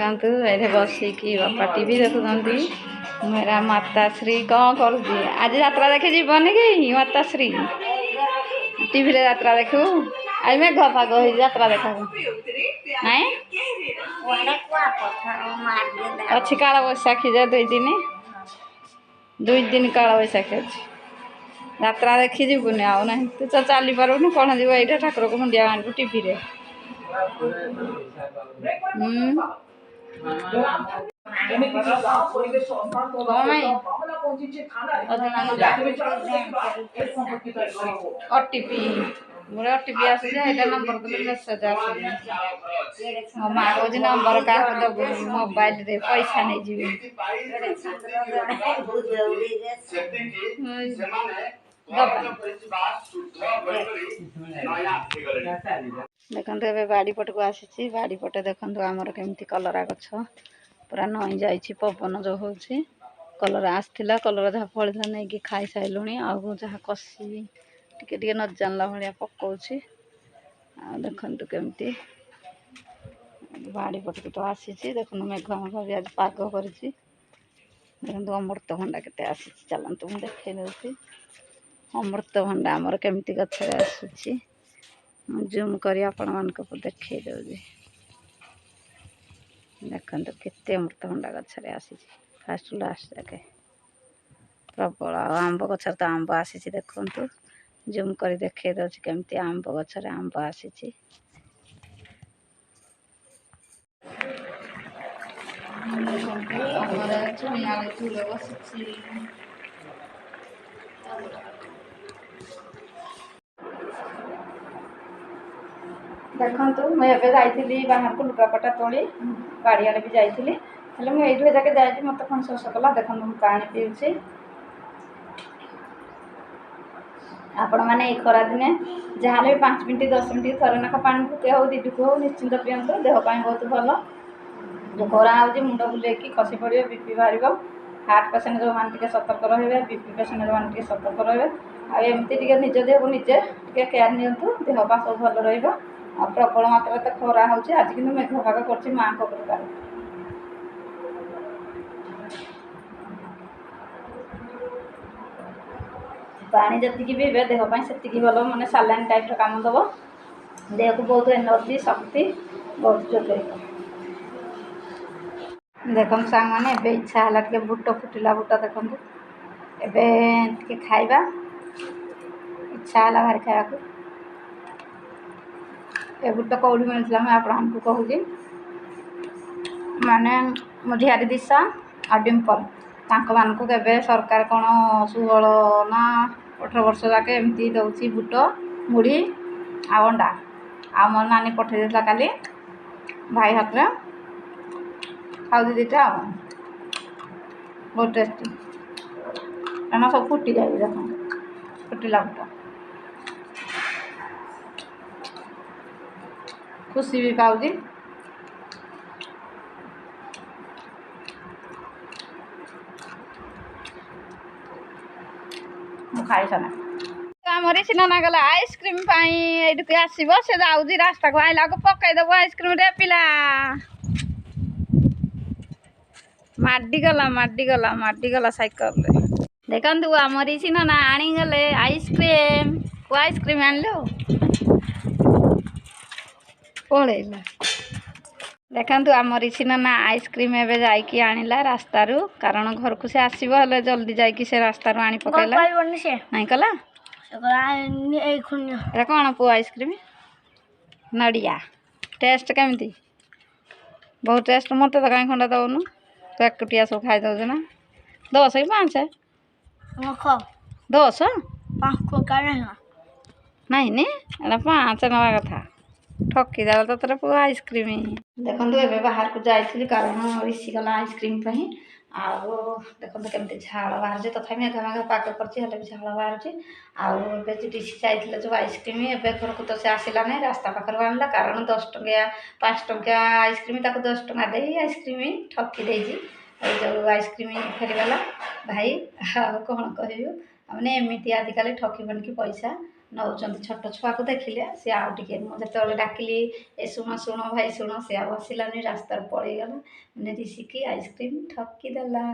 ଦେଖନ୍ତୁ ଏଠି ବସିକି ବାପା ଟିଭି ଦେଖୁଛନ୍ତି। मेरा माताश्री कौन कर आज यात्रा देखी जीवनी कि माताश्री टीवी रे यात्रा देखू आज मेघ पाग हो यात्रा देखा नाई अच्छी काल बैशाखी जे 2 दिन काल बैशाखी अच्छी यात्रा देखी जीवनी आउ ना तू तो चली पारूनु कौन जीव ये ठाकुर को मुंडिया आनू टीवी रे ओटीपी मोर ओटीपी आसे नंबर देले मेसेज आसे मो माँ कह नंबर क्या दबु मोबाइल रे पैसा नहीं जी देखो ए बाड़ी पट को आसी बाड़ी पटे देखो आमर केमती कलरा गछ पूरा नई जाइए पवन जो हूँ कलरा आसला कलरा जहाँ फलता नहीं कि खाई सारूँ आउ जहाँ कषि टे न जानला भाया पकाउची देखु केमती बाड़ी पट तो आसी देखो मेघ मेघ भी आज पाग कर देखो अमृतभंडा केते आसी चलतु मुझे देखे दूसरी अमृतभंडा आमर केमती गछ आसूची जूम कर आपण मान देखे दूसरी देखो केते अमृतभंडा गछरे आसी फास्ट लास्ट जाके प्रबल आंब गछर तो आंब आसी देखु जूम कर देखे दे केमती आंब गछरे आंब आसी देखु मुझे जाइली बाहर को लुगापटा तोली गाड़ी आड़े भी जाइली मुझे जाके जाए मत कौन शोष कला देखो मुझे पानी पीऊँ आपण मैंने खरा दिने जहाँ भी 5 मिनट 10 मिनट थरे नाक पानी फुके हो दीटुक हो निश्चिंत पिंतु देहपाई बहुत भल जो खरा हो मुंड बुलेकी खसी पड़े बीपी बाहर हार्ट पेसेंट जो मैंने सतर्क रे बीपी पेसेंट जो मैंने सतर्क रे आमती निज देह को निजे केयर नियंतु देहपा सब भल रहा प्रबल मात्रा तो खरा हो आज कि मेघ भाग कर माँ को प्रकार पानी जी पीबे देहपाई से भल मैंने सालाइन टाइप काम दब देह को बहुत एनर्जी शक्ति बहुत जोगे देखो सांग मैंने ए इच्छा है टे बुट फुटिला बुट देखो ए खाइबा इच्छा है भारी खाया ए बुट कौड़ी मिलता मुझे आपको कहूँ माने मो झियारी दिशा आ डिम्पल मानक के सरकार कौन 16 ना 18 वर्ष जाके एमती दौर बुट मुढ़ी आ अंडा आ मोर नानी पठे देता काली भाई हाथ में खाऊ दीटा बहुत टेस्टी एना सब फुटी जाए देख फुटिला बुट खुशी भी पाऊँ खाई सारा आमरी सिना गला आइसक्रीम ये आसब से जाऊँगी रास्ता को आइला को पकईदेव आइसक्रीम रे पिला माडिगला साइकेल देखु आमरी सिना आनीगले आइसक्रीम को आइसक्रीम आनलो पलैला देखु आमरी सिना आइसक्रीम एवं जाकि आणला रास्तार कारण घर को से आसब हेल्ले जल्दी जाकि से रास्तार आनी पकईला नहीं कला कौन पु आइसक्रीम नड़िया टेस्ट केमती बहुत टेस्ट मत तो कहीं खंडा दौनु तो एकुटिया सब खाई दौ ना 10 कि 5 10 नहीं 5 नवा कथा ठकी देला तो तेरे पुआ आइसक्रीम देखो ए बाहर को जाइली कारण ऋषि गला आइसक्रीम देखो केमती झाड़ बाहर तथा मेघ मेघ पाग कर झाड़ बाहर ऋषि जाइए जो आइसक्रीम एवं घर को तो से आसला नहीं रास्ता पाखर आणला कारण 10 टंकिया 5 टंकिया आइसक्रीम 10 टंका दे आइसक्रीम ठकी देजी जो आइसक्रीम फेरीगला भाई कौन कहूँ मैंने एमती आजिकल ठकी बनिकी पैसा ନେଉଛନ୍ତି। ଛୋଟ ଛୁଆକୁ ଦେଖିଲେ ସେ ଆଉ ଟିକେ, ମୁଁ ଯେତେବେଳେ ଡାକିଲି ଏ ଶୁଣ ଶୁଣ ଭାଇ ଶୁଣ, ସେ ଆଉ ଆସିଲାନି, ରାସ୍ତାରୁ ପଳେଇଗଲା। ମାନେ ରିଷିକି ଆଇସ୍କ୍ରିମ୍ ଠକିଦେଲା।